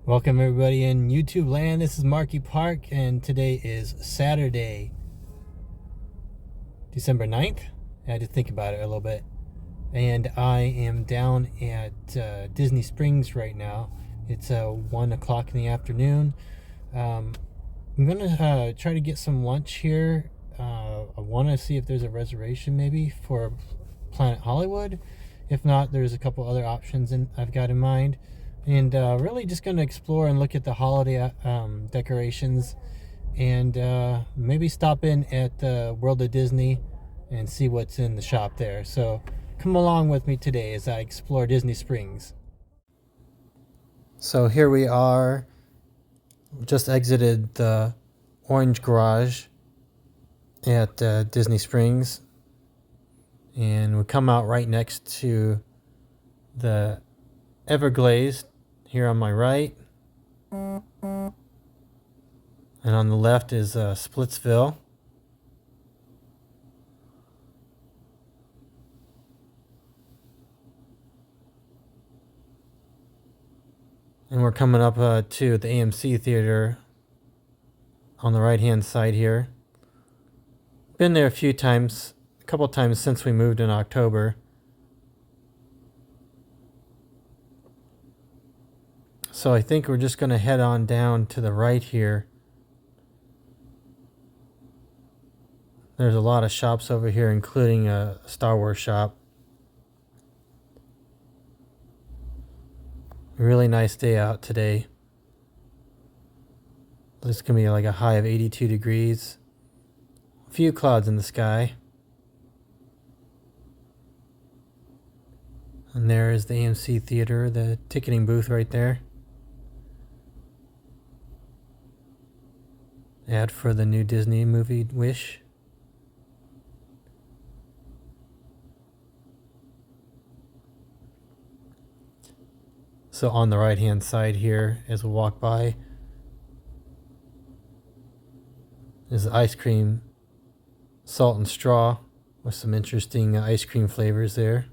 Welcome everybody in YouTube land. This is Marky Park and today is Saturday, December 9th. I had to think about it a little bit. And I am down at Disney Springs right now. It's 1 o'clock in the afternoon. I'm going to try to get some lunch here. I want to see if there's a reservation maybe for Planet Hollywood. If not, there's a couple other options I've got in mind. And really just going to explore and look at the holiday decorations and maybe stop in at the World of Disney and see what's in the shop there. So come along with me today as I explore Disney Springs. So here we are. Just exited the Orange Garage at Disney Springs. And we come out right next to the Everglades here on my right, and on the left is Splitsville. And we're coming up to the AMC Theater on the right hand side here. Been there a few times, a couple times since we moved in October. So I think we're just going to head on down to the right here. There's a lot of shops over here, including a Star Wars shop. Really nice day out today. It's going to be like a high of 82 degrees. A few clouds in the sky. And there is the AMC Theater, the ticketing booth right there. Ad for the new Disney movie Wish. So on the right hand side here as we walk by is the ice cream salt and straw with some interesting ice cream flavors there.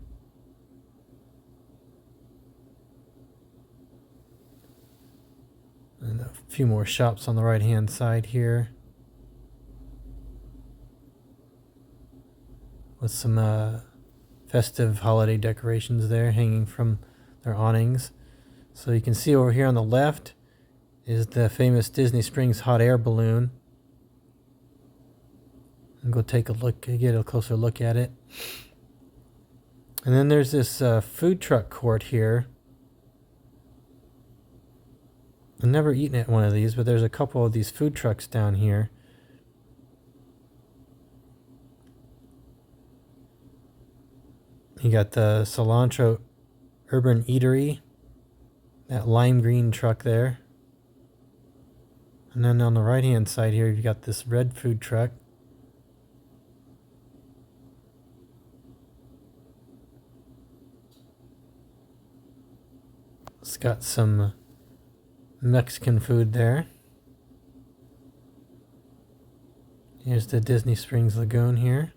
And a few more shops on the right hand side here with some festive holiday decorations there hanging from their awnings. So you can see over here on the left is the famous Disney Springs hot air balloon. And go take a look, get a closer look at it. And then there's this food truck court here. I've never eaten at one of these, but there's a couple of these food trucks down here. You got the Cilantro Urban Eatery, that lime green truck there. And then on the right hand side here, you've got this red food truck. It's got some Mexican food there. Here's the Disney Springs Lagoon here.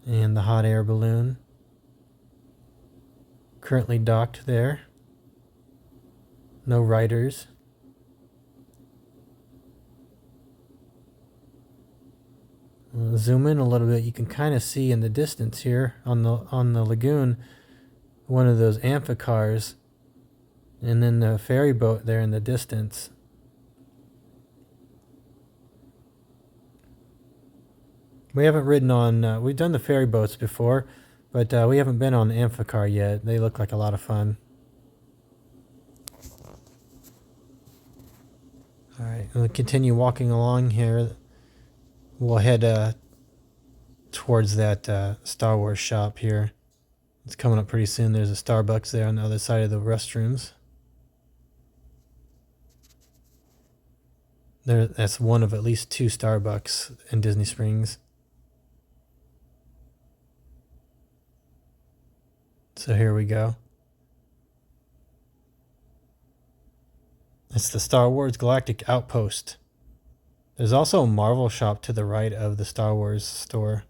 And the hot air balloon. Currently docked there. No riders. We'll zoom in a little bit. You can kind of see in the distance here on the lagoon one of those amphicars, and then the ferry boat there in the distance. We haven't ridden on, we've done the ferry boats before, but we haven't been on the amphicar yet. They look like a lot of fun. Alright, we'll continue walking along here. We'll head towards that Star Wars shop here. It's coming up pretty soon. There's a Starbucks there on the other side of the restrooms. That's one of at least 2 Starbucks in Disney Springs. So here we go. It's the Star Wars Galactic Outpost. There's also a Marvel shop to the right of the Star Wars store.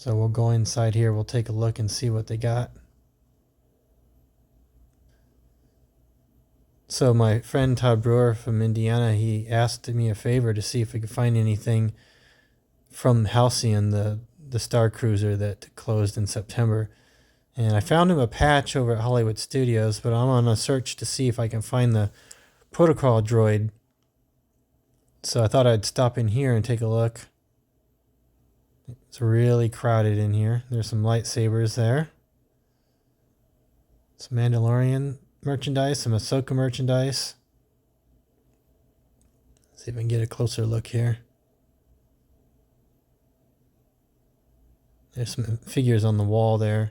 So we'll go inside here. We'll take a look and see what they got. So my friend Todd Brewer from Indiana, he asked me a favor to see if we could find anything from Halcyon, the Star Cruiser that closed in September. And I found him a patch over at Hollywood Studios, but I'm on a search to see if I can find the protocol droid. So I thought I'd stop in here and take a look. It's really crowded in here. There's some lightsabers there. Some Mandalorian merchandise, some Ahsoka merchandise. Let's see if I can get a closer look here. There's some figures on the wall there.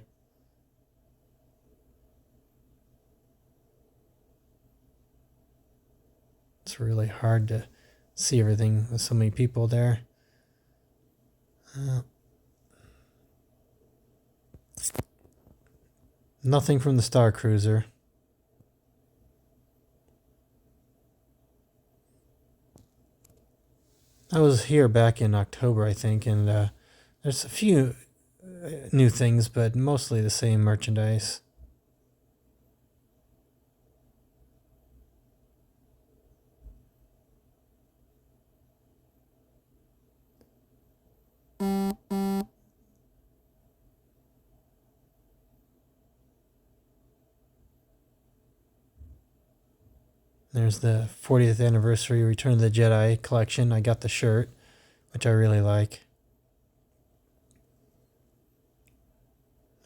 It's really hard to see everything with so many people there. Nothing from the Star Cruiser. I was here back in October, I think, and there's a few new things, but mostly the same merchandise. There's the 40th anniversary Return of the Jedi collection. I got the shirt, which I really like.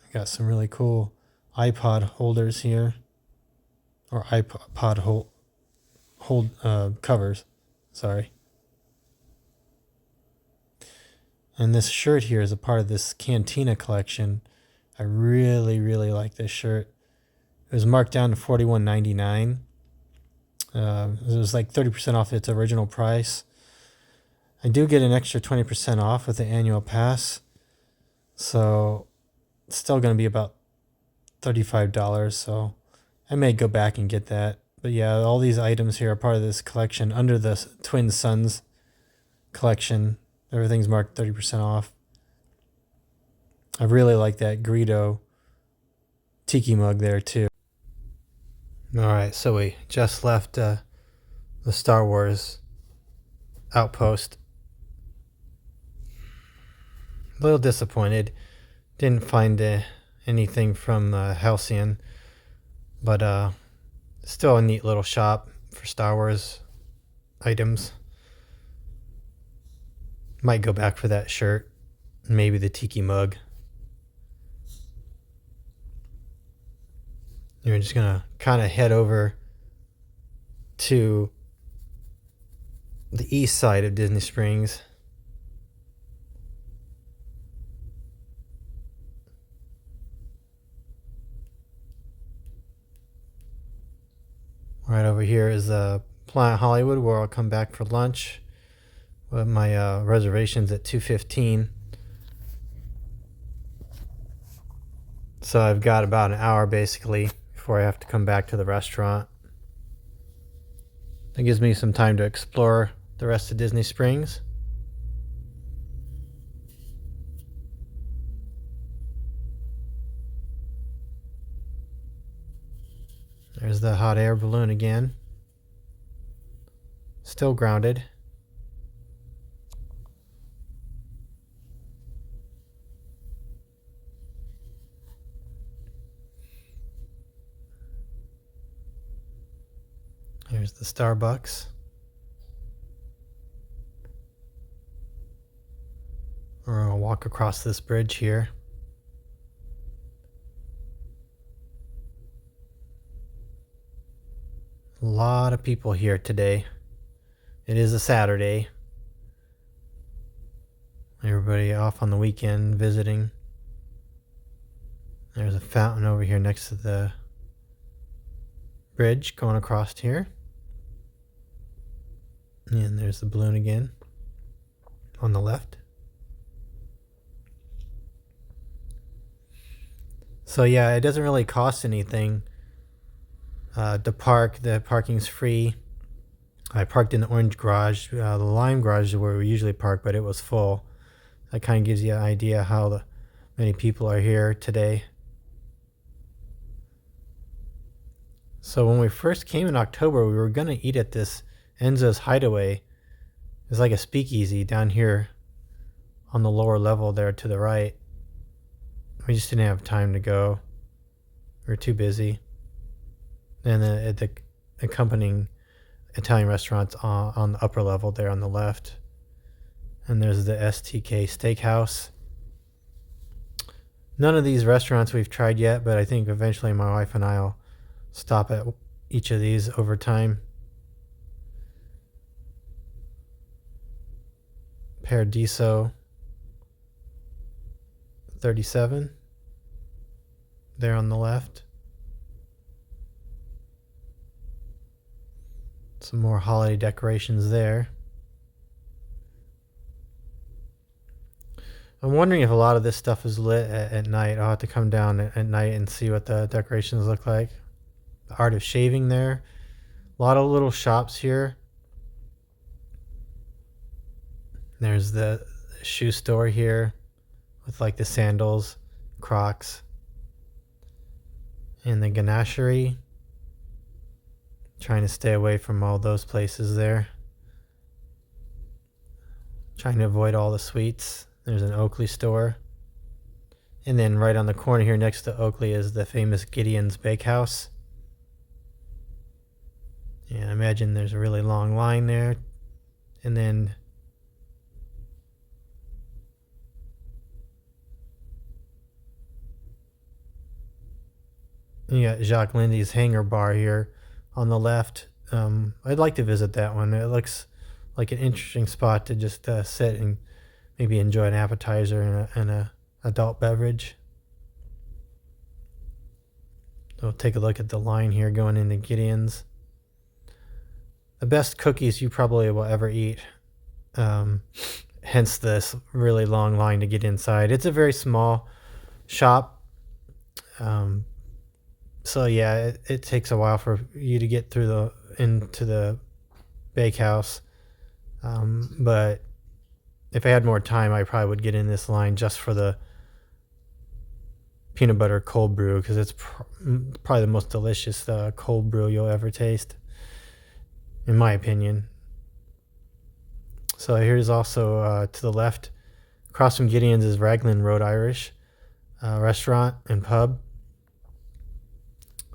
I got some really cool iPod holders here, or iPod hold covers. Sorry. And this shirt here is a part of this Cantina collection. I really, really like this shirt. It was marked down to $41.99. It was like 30% off its original price. I do get an extra 20% off with the annual pass. So it's still going to be about $35. So I may go back and get that. But yeah, all these items here are part of this collection under the Twin Suns collection. Everything's marked 30% off. I really like that Greedo tiki mug there too. Alright, so we just left the Star Wars outpost. A little disappointed. Didn't find anything from Halcyon, but still a neat little shop for Star Wars items. Might go back for that shirt, maybe the tiki mug. You're just gonna kind of head over to the east side of Disney Springs. Right over here is Planet Hollywood, where I'll come back for lunch. With my reservations at 2:15. So I've got about an hour basically before I have to come back to the restaurant. That gives me some time to explore the rest of Disney Springs. There's the hot air balloon again. Still grounded. Here's the Starbucks. We're going to walk across this bridge here. A lot of people here today. It is a Saturday. Everybody off on the weekend visiting. There's a fountain over here next to the bridge going across here. And there's the balloon again on the left. So yeah, it doesn't really cost anything to park. The parking's free. I parked in the orange garage. The lime garage is where we usually park, but it was full. That kind of gives you an idea how many people are here today. So when we first came in October, we were going to eat at this Enzo's Hideaway. It's like a speakeasy down here on the lower level there to the right. We just didn't have time to go. We were too busy. And the accompanying Italian restaurants on the upper level there on the left. And there's the STK Steakhouse. None of these restaurants we've tried yet, but I think eventually my wife and I will stop at each of these over time. Paradiso 37 there on the left. Some more holiday decorations there. I'm wondering if a lot of this stuff is lit at night. I'll have to come down at night and see what the decorations look like. The Art of Shaving there. A lot of little shops here. There's the shoe store here with like the sandals, Crocs. And the ganachery. Trying to stay away from all those places there. Trying to avoid all the sweets. There's an Oakley store. And then right on the corner here next to Oakley is the famous Gideon's Bakehouse. And I imagine there's a really long line there. And then you got Jacques Lindy's Hangar Bar here on the left. I'd like to visit that one. It looks like an interesting spot to just sit and maybe enjoy an appetizer and a adult beverage. So take a look at the line here going into Gideon's. The best cookies you probably will ever eat. Hence this really long line to get inside. It's a very small shop. So yeah, it takes a while for you to get through into the bakehouse. But if I had more time, I probably would get in this line just for the peanut butter cold brew, because it's probably the most delicious cold brew you'll ever taste, in my opinion. So here's also to the left, across from Gideon's, is Raglan Road Irish restaurant and pub.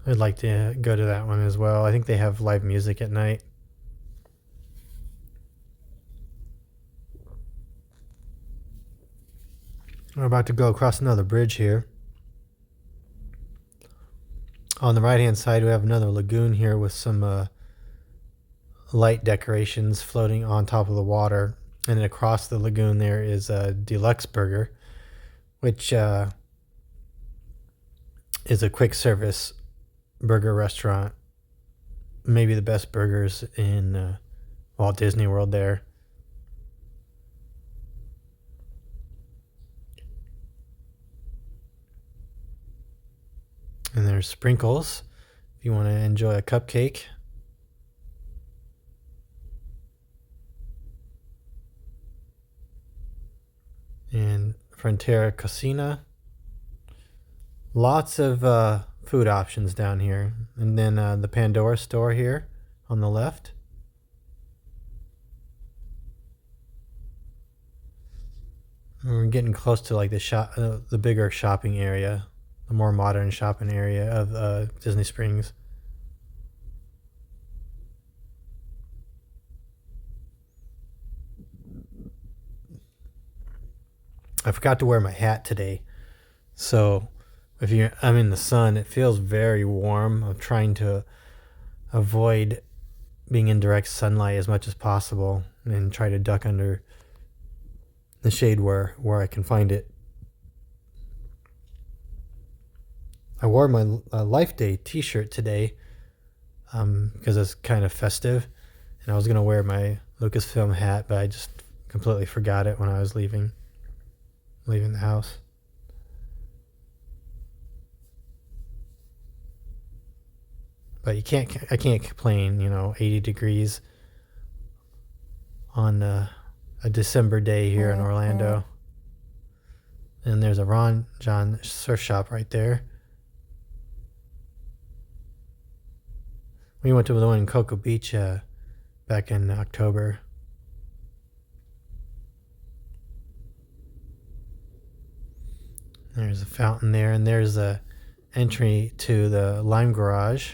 I'd like to go to that one as well. I think they have live music at night. We're about to go across another bridge here. On the right-hand side, we have another lagoon here with some light decorations floating on top of the water. And then across the lagoon there is a Deluxe Burger, which is a quick service burger restaurant. Maybe the best burgers in Walt Disney World there. And there's Sprinkles if you want to enjoy a cupcake. And Frontera Cocina. Lots of food options down here. And then the Pandora store here on the left. And we're getting close to like the bigger shopping area, the more modern shopping area of Disney Springs. I forgot to wear my hat today, so I'm in the sun, it feels very warm. I'm trying to avoid being in direct sunlight as much as possible and try to duck under the shade where I can find it. I wore my Life Day t-shirt today because it's kind of festive, and I was going to wear my Lucasfilm hat, but I just completely forgot it when I was leaving the house. But I can't complain, 80 degrees on a December day here in Orlando. And there's a Ron John surf shop right there. We went to the one in Cocoa Beach back in October. There's a fountain there, and there's a entry to the lime garage.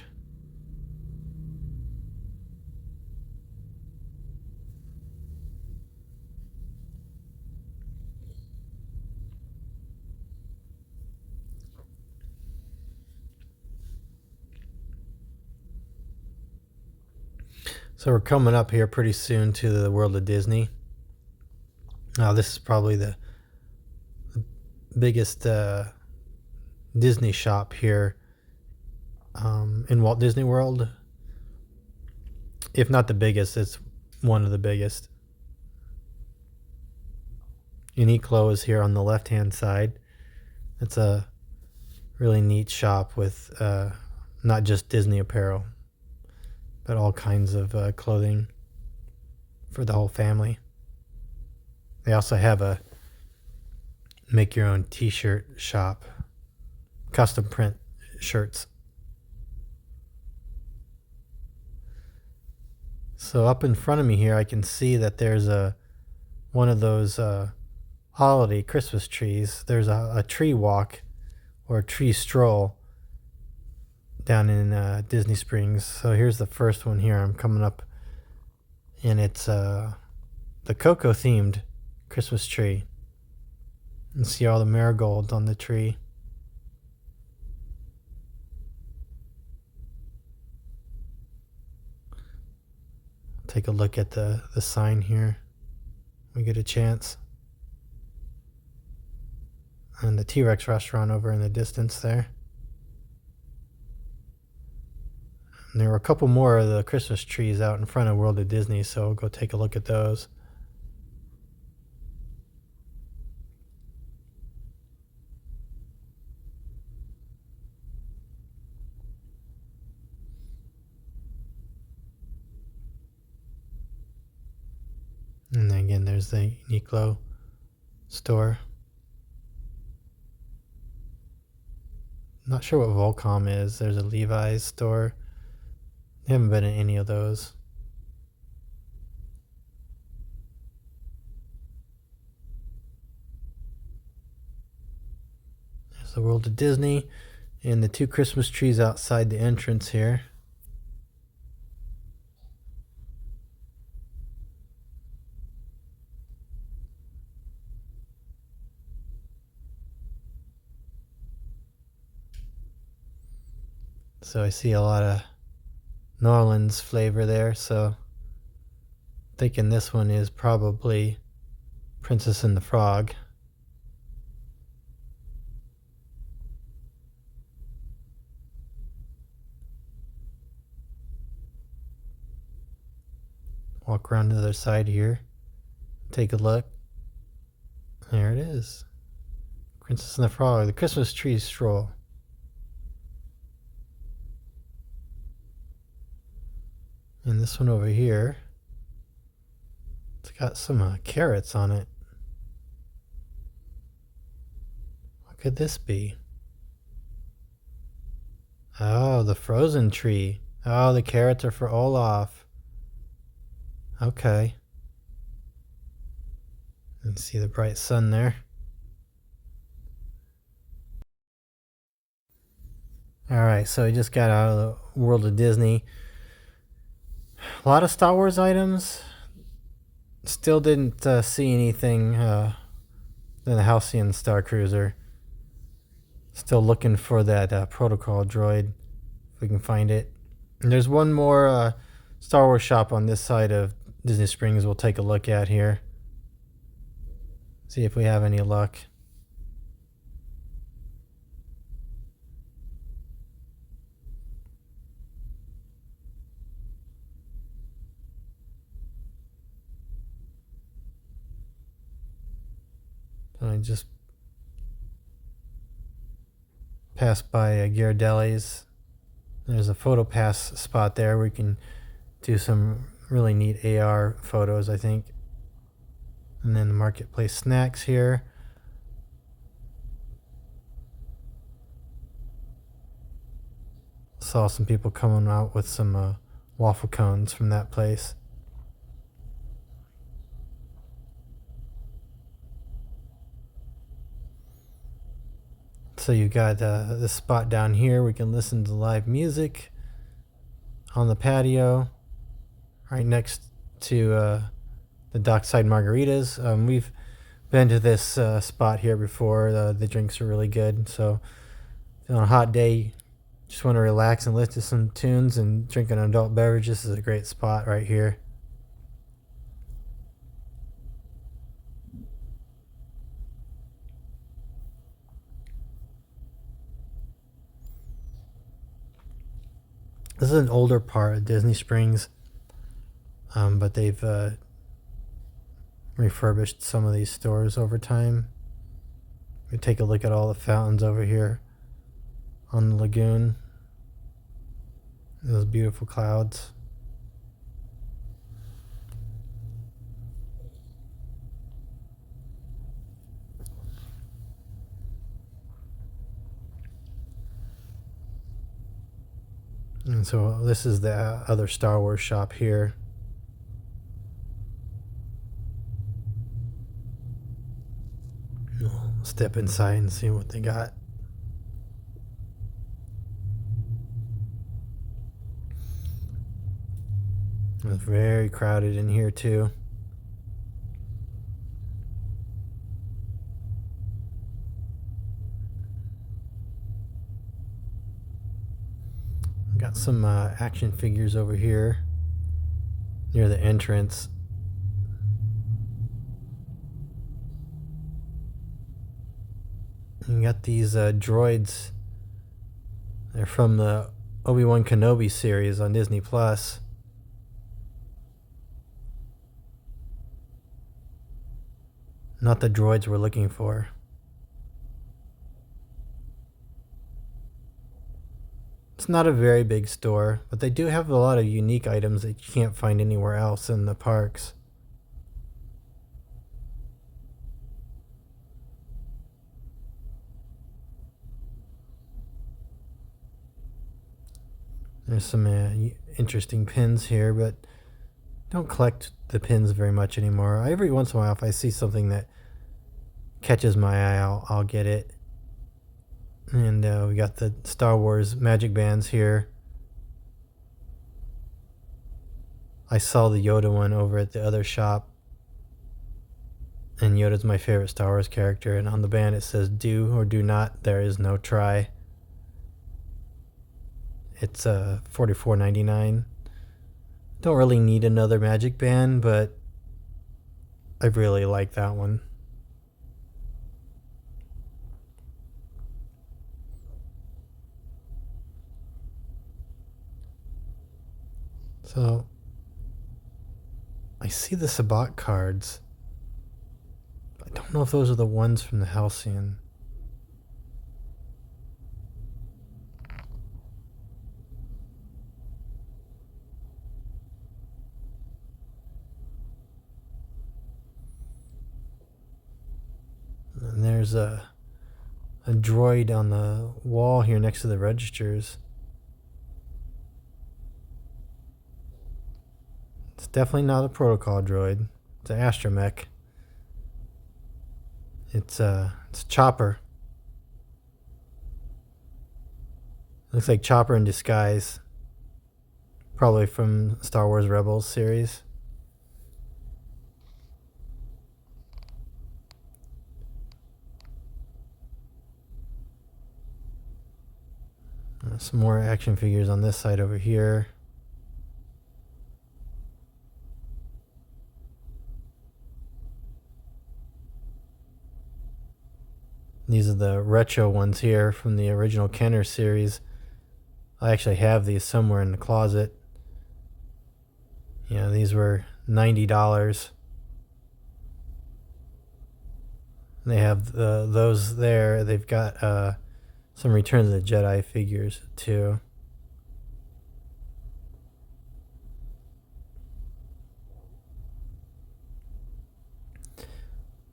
So we're coming up here pretty soon to the World of Disney. Now this is probably the biggest Disney shop here in Walt Disney World. If not the biggest, it's one of the biggest. Uniqlo is here on the left hand side. It's a really neat shop with not just Disney apparel, but all kinds of clothing for the whole family. They also have a make your own t-shirt shop, custom print shirts. So up in front of me here, I can see that there's one of those holiday Christmas trees. There's a tree walk or a tree stroll down in Disney Springs. So here's the first one here. I'm coming up, and it's the Cocoa themed Christmas tree. And see all the marigolds on the tree. Take a look at the sign here. We get a chance. And the T-Rex restaurant over in the distance there. And there were a couple more of the Christmas trees out in front of World of Disney, so we'll go take a look at those. And then again, there's the Uniqlo store. Not sure what Volcom is. There's a Levi's store. I haven't been in any of those. There's the World of Disney and the two Christmas trees outside the entrance here. So I see a lot of New Orleans flavor there, so I'm thinking this one is probably Princess and the Frog. Walk around to the other side here, take a look. There it is. Princess and the Frog, the Christmas tree stroll. And this one over here, it's got some carrots on it. What could this be? Oh, the frozen tree. Oh, the carrots are for Olaf. Okay. And see the bright sun there. Alright, so we just got out of the World of Disney. A lot of Star Wars items. Still didn't see anything in the Halcyon Star Cruiser. Still looking for that protocol droid, if we can find it. And there's one more Star Wars shop on this side of Disney Springs we'll take a look at here. See if we have any luck. I just passed by Ghirardelli's. There's a photo pass spot there where we can do some really neat AR photos, I think. And then the Marketplace Snacks here. saw some people coming out with some waffle cones from that place. So you got this spot down here. We can listen to live music on the patio, right next to the Dockside Margaritas. We've been to this spot here before. The drinks are really good. So on a hot day, just want to relax and listen to some tunes and drink an adult beverage. This is a great spot right here. This is an older part of Disney Springs, but they've refurbished some of these stores over time. We take a look at all the fountains over here on the lagoon. Those beautiful clouds. And so this is the other Star Wars shop here. We'll step inside and see what they got. It's very crowded in here too. Got some action figures over here near the entrance. You got these droids. They're from the Obi-Wan Kenobi series on Disney Plus. Not the droids we're looking for. It's not a very big store, but they do have a lot of unique items that you can't find anywhere else in the parks. There's some interesting pins here, but don't collect the pins very much anymore. Every once in a while, if I see something that catches my eye, I'll get it. And we got the Star Wars magic bands here. I saw the Yoda one over at the other shop. And Yoda's my favorite Star Wars character. And on the band it says, "Do or do not, there is no try." It's $44.99. Don't really need another magic band, but I really like that one. So I see the Sabacc cards. I don't know if those are the ones from the Halcyon. And there's a droid on the wall here next to the registers. It's definitely not a protocol droid. It's an astromech. It's Chopper. Looks like Chopper in disguise. Probably from Star Wars Rebels series. Some more action figures on this side over here. These are the retro ones here from the original Kenner series. I actually have these somewhere in the closet. Yeah, these were $90. They have those there. They've got some Return of the Jedi figures too.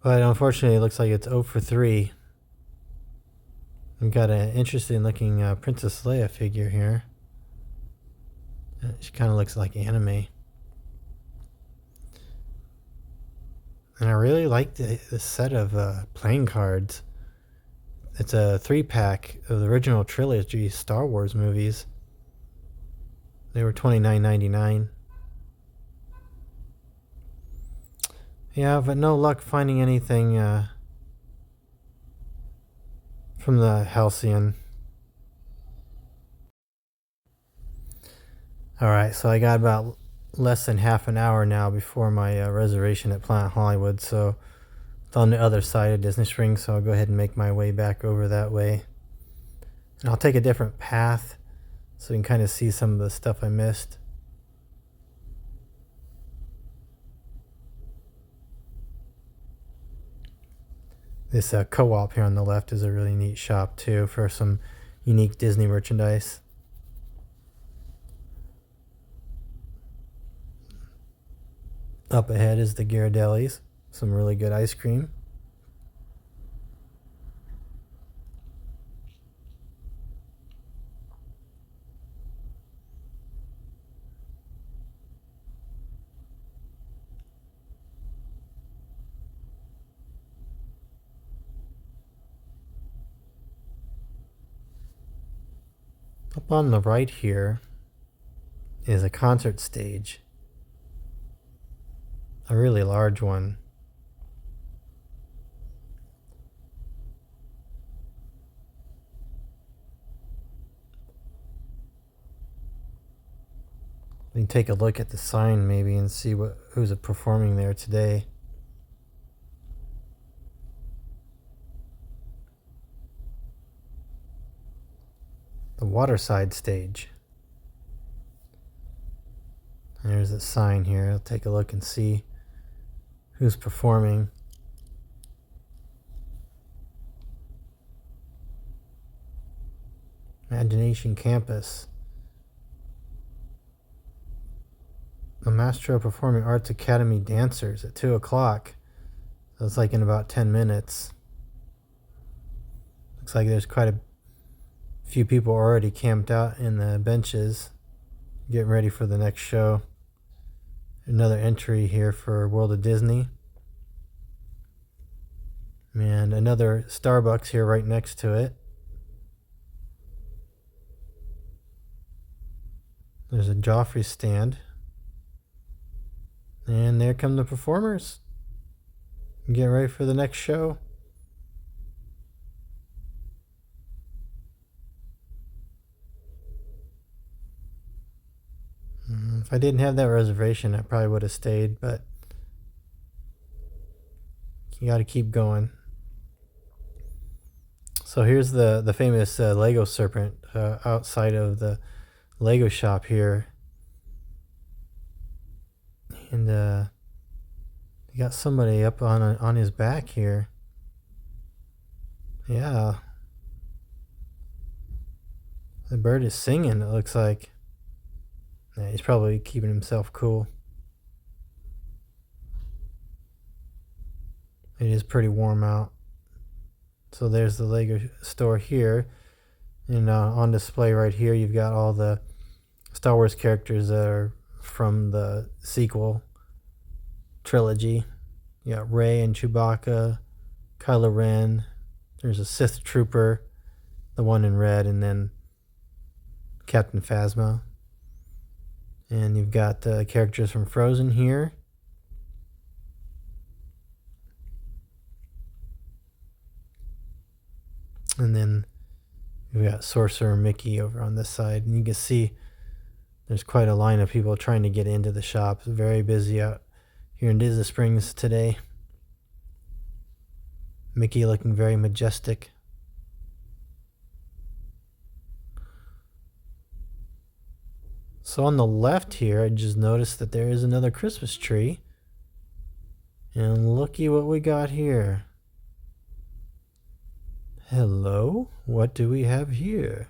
But unfortunately, it looks like it's 0 for 3. We've got an interesting looking Princess Leia figure here. She kind of looks like anime. And I really like the set of playing cards. It's a 3-pack of the original trilogy Star Wars movies. They were $29.99. Yeah, but no luck finding anything from the Halcyon. Alright, so I got about less than half an hour now before my reservation at Planet Hollywood, so it's on the other side of Disney Springs, so I'll go ahead and make my way back over that way. And I'll take a different path so you can kind of see some of the stuff I missed. This co-op here on the left is a really neat shop too for some unique Disney merchandise. Up ahead is the Ghirardelli's, some really good ice cream. Up on the right here is a concert stage. A really large one. We can take a look at the sign maybe and see who's performing there today. The waterside stage. There's a sign here. I'll take a look and see who's performing. Imagination Campus. The Master of Performing Arts Academy dancers at 2 o'clock. So it's like in about 10 minutes. Looks like there's quite a few people already camped out in the benches, getting ready for the next show. Another entry here for World of Disney. And another Starbucks here right next to it. There's a Joffrey stand. And there come the performers. Getting ready for the next show. If I didn't have that reservation, I probably would have stayed, but you got to keep going. So here's the famous Lego serpent outside of the Lego shop here. And you got somebody up on his back here. Yeah. The bird is singing, it looks like. Yeah, he's probably keeping himself cool. It is pretty warm out. So there's the Lego store here. And on display right here, you've got all the Star Wars characters that are from the sequel trilogy. You got Rey and Chewbacca, Kylo Ren. There's a Sith Trooper, the one in red, and then Captain Phasma. And you've got characters from Frozen here. And then we've got Sorcerer Mickey over on this side. And you can see there's quite a line of people trying to get into the shop. It's very busy out here in Disney Springs today. Mickey looking very majestic. So on the left here, I just noticed that there is another Christmas tree. And looky what we got here. Hello? What do we have here?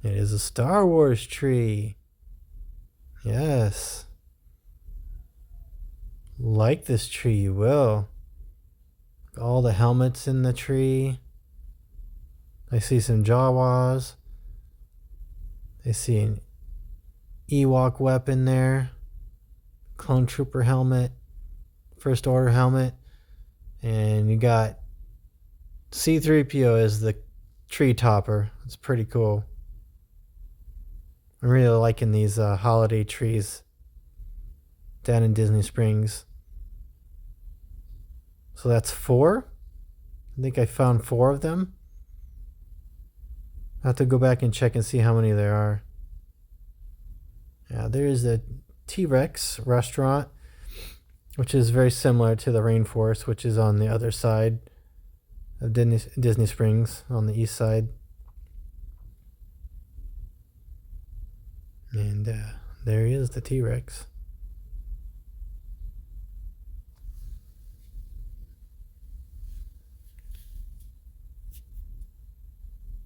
It is a Star Wars tree. Yes. Like this tree, you will. All the helmets in the tree. I see some Jawas. I see Ewok weapon there, clone trooper helmet, first order helmet, and you got C-3PO as the tree topper. It's pretty cool. I'm really liking these holiday trees down in Disney Springs. So that's 4. I think I found 4 of them. I have to go back and check and see how many there are. Yeah, there's a T-Rex restaurant, which is very similar to the Rainforest, which is on the other side of Disney Springs, on the east side. And there he is, the T-Rex.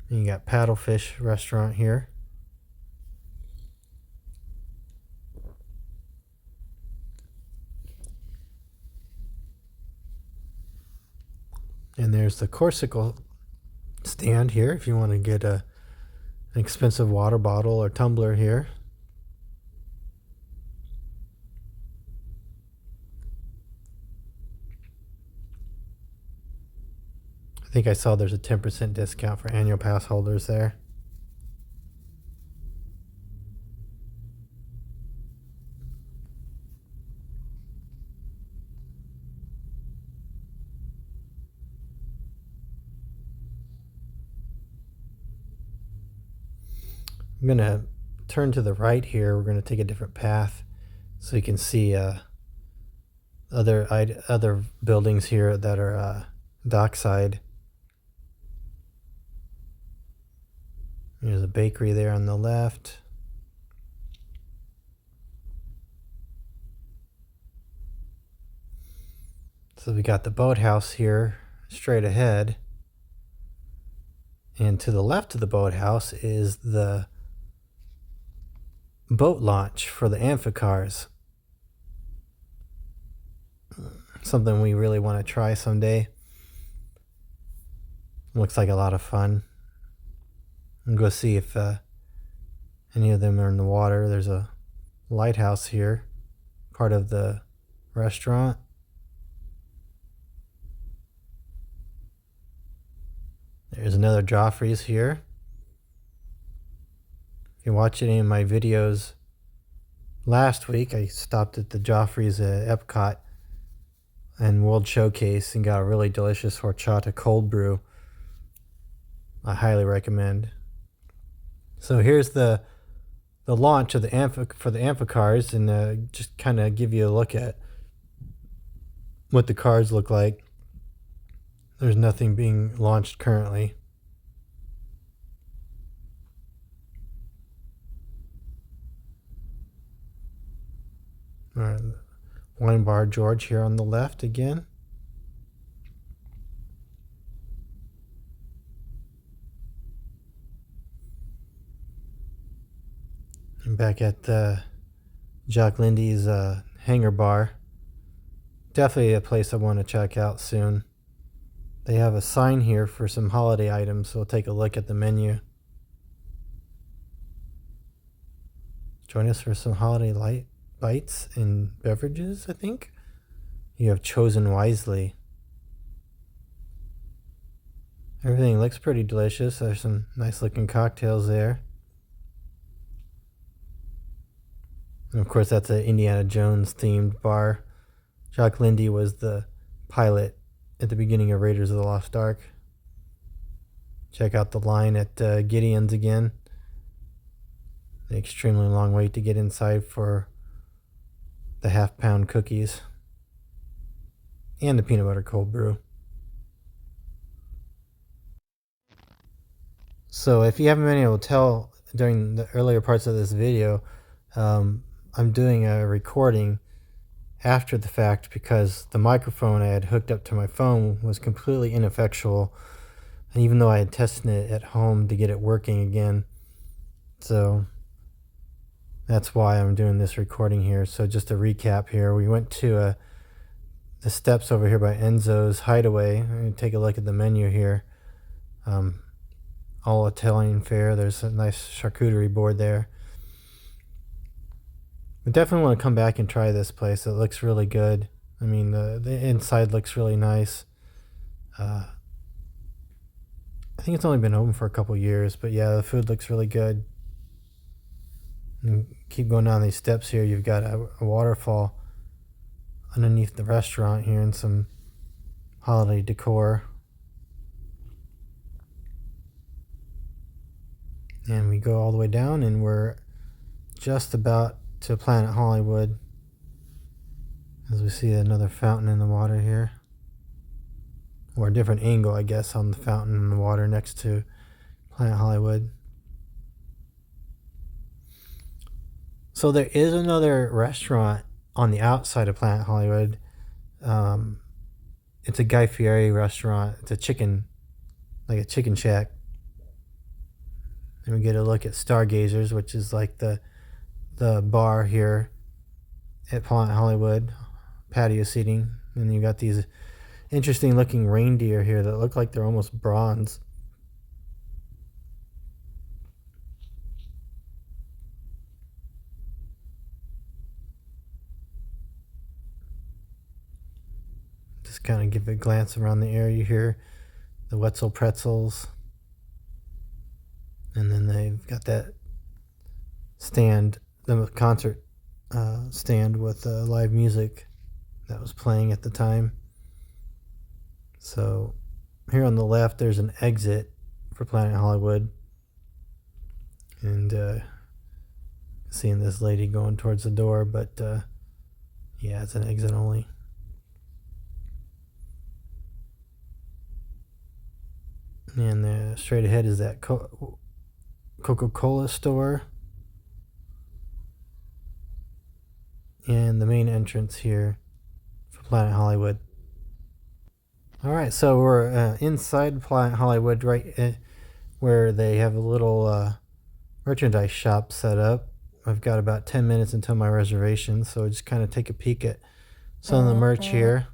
And you got Paddlefish restaurant here. And there's the Corsicle stand here if you want to get an expensive water bottle or tumbler here. I think I saw there's a 10% discount for annual pass holders there. I'm going to turn to the right here. We're going to take a different path so you can see other buildings here that are dockside. There's a bakery there on the left. So we got the boathouse here straight ahead. And to the left of the boathouse is the boat launch for the amphicars. Something we really want to try someday. Looks like a lot of fun. And go see if any of them are in the water. There's a lighthouse here, part of the restaurant. There's another Joffrey's here. If you watch any of my videos last week, I stopped at the Joffrey's at Epcot and World Showcase and got a really delicious horchata cold brew. I highly recommend. So here's the launch of for the amphicars, and just kind of give you a look at what the cars look like. There's nothing being launched currently. All right, Wine Bar George here on the left again. I'm back at Jock Lindy's Hangar Bar. Definitely a place I want to check out soon. They have a sign here for some holiday items, so we'll take a look at the menu. Join us for some holiday light bites and beverages, I think. You have chosen wisely. Everything looks pretty delicious. There's some nice looking cocktails there. And of course, that's an Indiana Jones themed bar. Jock Lindy was the pilot at the beginning of Raiders of the Lost Ark. Check out the line at Gideon's again. An extremely long wait to get inside for the half-pound cookies and the peanut butter cold brew. So if you haven't been able to tell during the earlier parts of this video, I'm doing a recording after the fact because the microphone I had hooked up to my phone was completely ineffectual, and even though I had tested it at home to get it working again. So that's why I'm doing this recording here. So just a recap here, we went to the steps over here by Enzo's Hideaway. I'm going to take a look at the menu here. All Italian fare. There's a nice charcuterie board there. I definitely want to come back and try this place. It looks really good. I mean, the inside looks really nice. I think it's only been open for a couple years, but yeah, the food looks really good. And keep going down these steps here. You've got a waterfall underneath the restaurant here and some holiday decor. And we go all the way down and we're just about to Planet Hollywood. As we see another fountain in the water here. Or a different angle, I guess, on the fountain in the water next to Planet Hollywood. So there is another restaurant on the outside of Planet Hollywood. It's a Guy Fieri restaurant. It's a chicken shack. And we get a look at Stargazers, which is like the bar here at Planet Hollywood, patio seating. And you got these interesting looking reindeer here that look like they're almost bronze. Just kind of give a glance around the area here. The Wetzel pretzels. And then they've got that stand, the concert stand with live music that was playing at the time. So here on the left, there's an exit for Planet Hollywood. And seeing this lady going towards the door, but yeah, it's an exit only. And straight ahead is that Coca-Cola store. And the main entrance here for Planet Hollywood. Alright, so we're inside Planet Hollywood, right where they have a little merchandise shop set up. I've got about 10 minutes until my reservation, so just kind of take a peek at some of the merch here.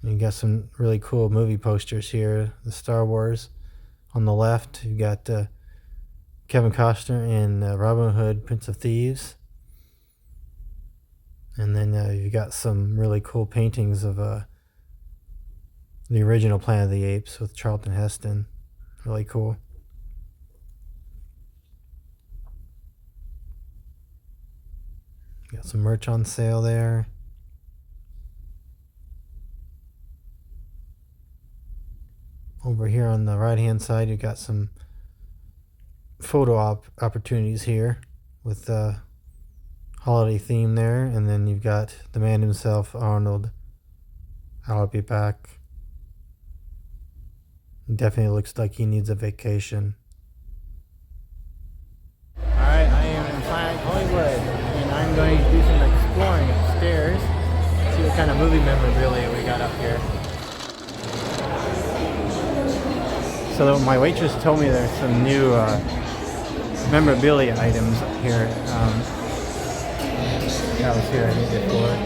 You got some really cool movie posters here. The Star Wars on the left. You got Kevin Costner in Robin Hood, Prince of Thieves. And then you got some really cool paintings of the original Planet of the Apes with Charlton Heston. Really cool. Got some merch on sale there. Over here on the right hand side, you got some photo opportunities here with holiday theme there, and then you've got the man himself, Arnold. I'll be back. He definitely looks like he needs a vacation. Alright, I am in Planet Hollywood, and I'm going to do some exploring upstairs, see what kind of movie memorabilia we got up here. So my waitress told me there's some new memorabilia items here. That was here, I need it for it.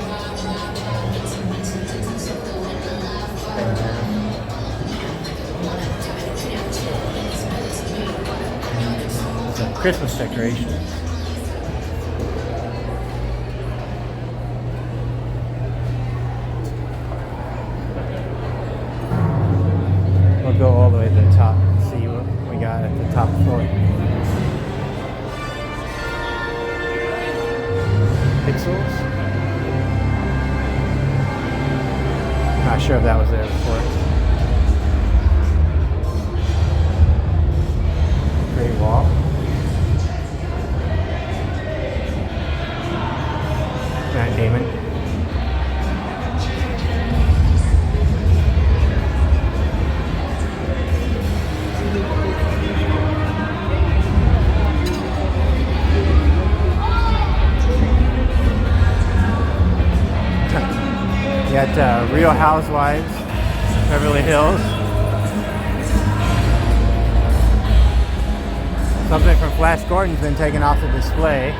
It's a Christmas decoration. We'll go all the way to the top and see what we got at the top floor. Pixels. Not sure if that was there before. Great wall. Matt Damon. Got Real Housewives, Beverly Hills. Something from Flash Gordon's been taken off the display.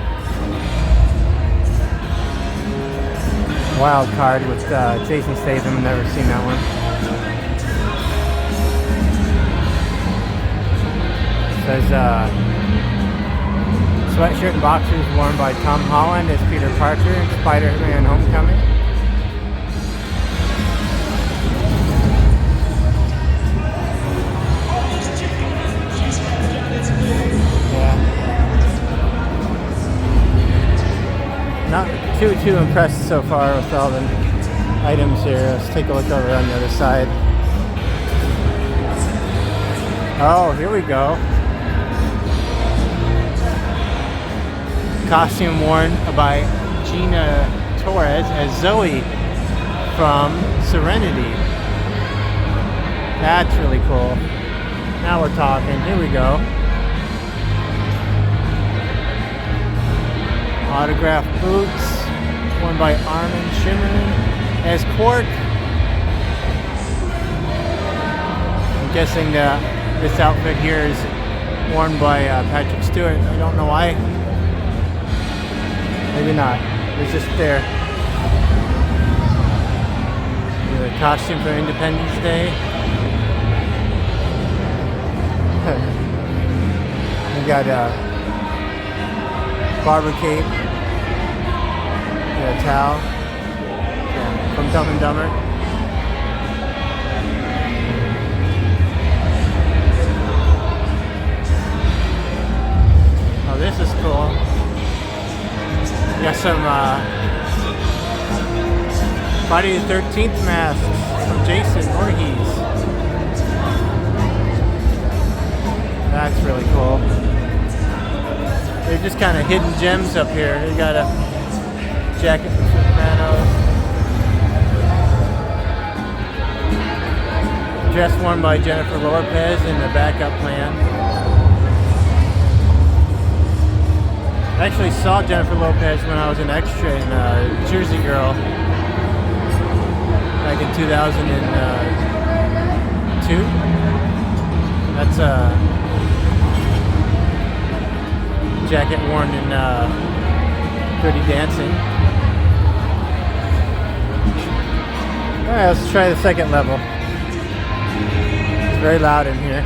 Wild Card with Jason Statham. Never seen that one. It says Sweatshirt and boxers worn by Tom Holland as Peter Parker in Spider-Man Homecoming. Not too impressed so far with all the items here. Let's take a look over on the other side. Oh, here we go. Costume worn by Gina Torres as Zoe from Serenity. That's really cool. Now we're talking. Here we go. Autographed boots worn by Armin Shimmer as Quark. I'm guessing that this outfit here is worn by Patrick Stewart. I don't know why. Maybe not. It's just there. The costume for Independence Day. We got a barber cape. A towel. Yeah, from Dumb and Dumber. Oh, this is cool. Got some Friday the 13th masks from Jason Voorhees. That's really cool. They're just kind of hidden gems up here. They got a jacket from Sopranos. Dress worn by Jennifer Lopez in the backup plan. I actually saw Jennifer Lopez when I was an extra in Jersey Girl back in 2002. That's a jacket worn in Dirty Dancing. Alright, let's try the second level. It's very loud in here.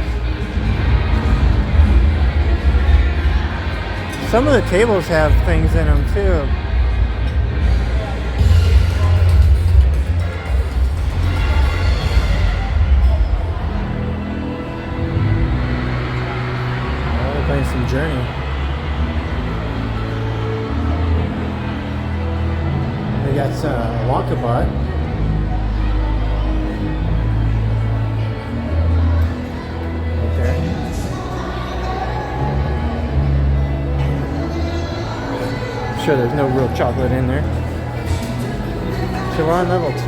Some of the tables have things in them too. Oh, we're playing some Journey. We got some Walkabout. Right there. Sure there's no real chocolate in there. So we're on level 2.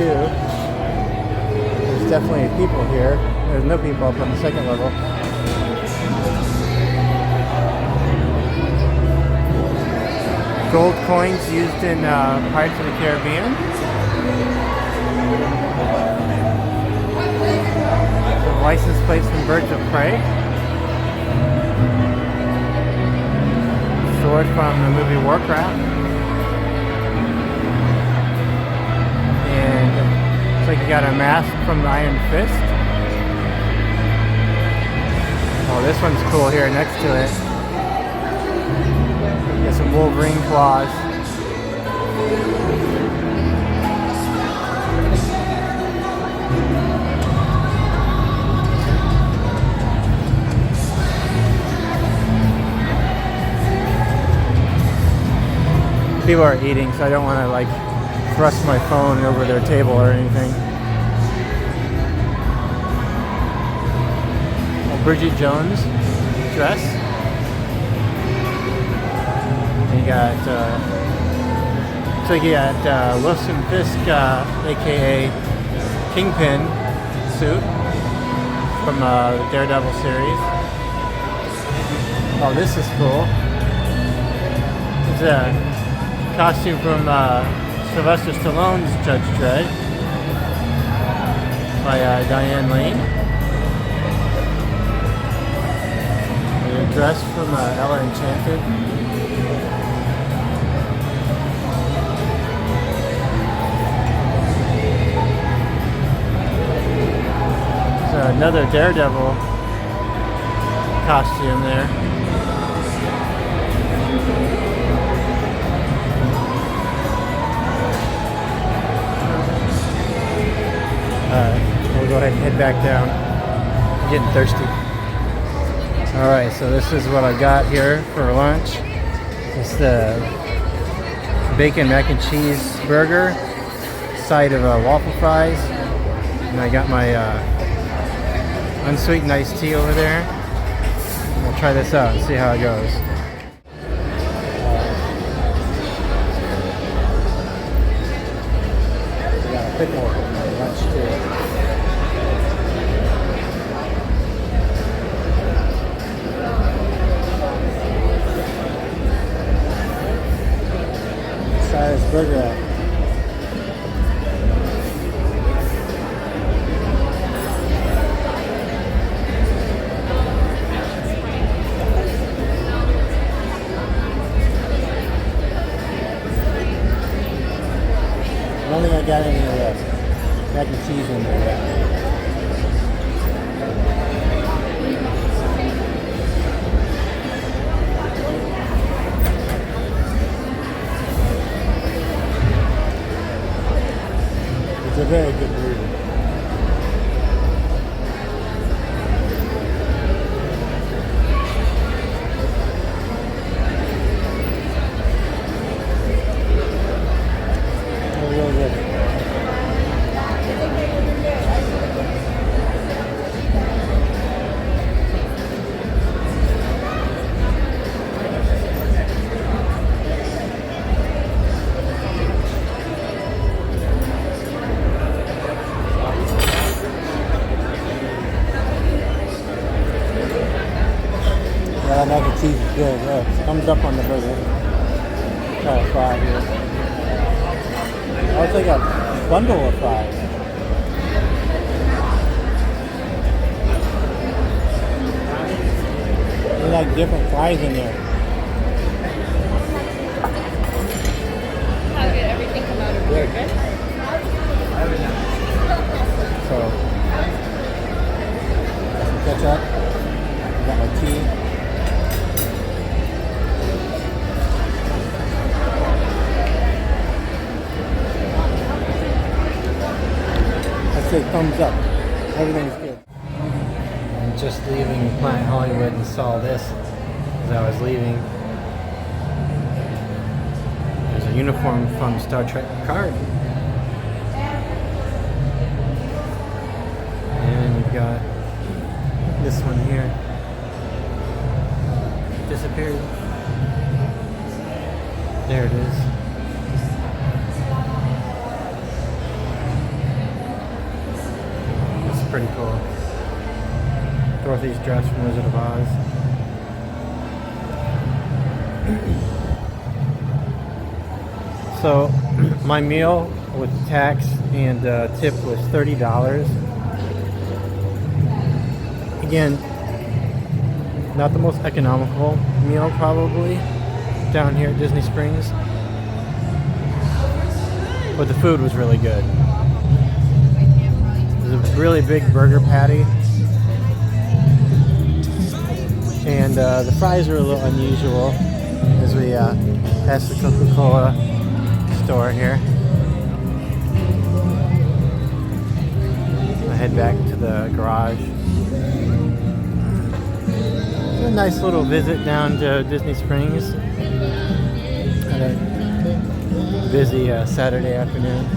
There's definitely people here. There's no people up on the second level. Gold coins used in Pirates of the Caribbean. Some license plates from Birds of Prey. Sword from the movie Warcraft. And looks like you got a mask from the Iron Fist. Oh, this one's cool here next to it. Got some Wolverine claws. People are eating, so I don't want to like thrust my phone over their table or anything. Oh, Bridget Jones dress. And you got, looks like you got Wilson Fisk, aka Kingpin suit from the Daredevil series. Oh, this is cool. It's a costume from Sylvester Stallone's Judge Dredd by Diane Lane. A dress from Ella Enchanted. There's another Daredevil costume there. We'll go ahead and head back down. I'm getting thirsty. Alright, so this is what I got here for lunch. It's the bacon mac and cheese burger, side of waffle fries, and I got my unsweetened iced tea over there. We'll try this out and see how it goes. We got a pickle for my lunch too. Try this burger out. I don't think I got any mac and cheese in there yet. It's a very good burger. Really good. Yeah, that mac and cheese is good. Thumbs up on the burger. Try a fry here. Oh, it's like a bundle of fries. There's like different fries in there. How did everything come out of here? Good? So, got some ketchup. Got my tea. Thumbs up. Everything's good. I'm just leaving Planet Hollywood and saw this as I was leaving. There's a uniform from Star Trek Picard. And you've got this one here. Disappeared. There it is. Pretty cool. Dorothy's dress from Wizard of Oz. So my meal with tax and tip was $30. Again, not the most economical meal probably down here at Disney Springs, but the food was really good. A really big burger patty, and the fries are a little unusual as we pass the Coca-Cola store here. I head back to the garage. It's a nice little visit down to Disney Springs. Had a busy Saturday afternoon.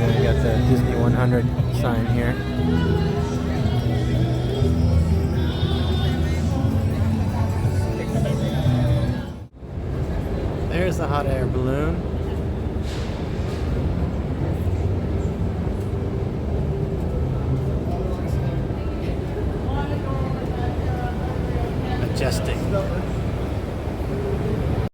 We got the Disney 100 sign here. There's the hot air balloon.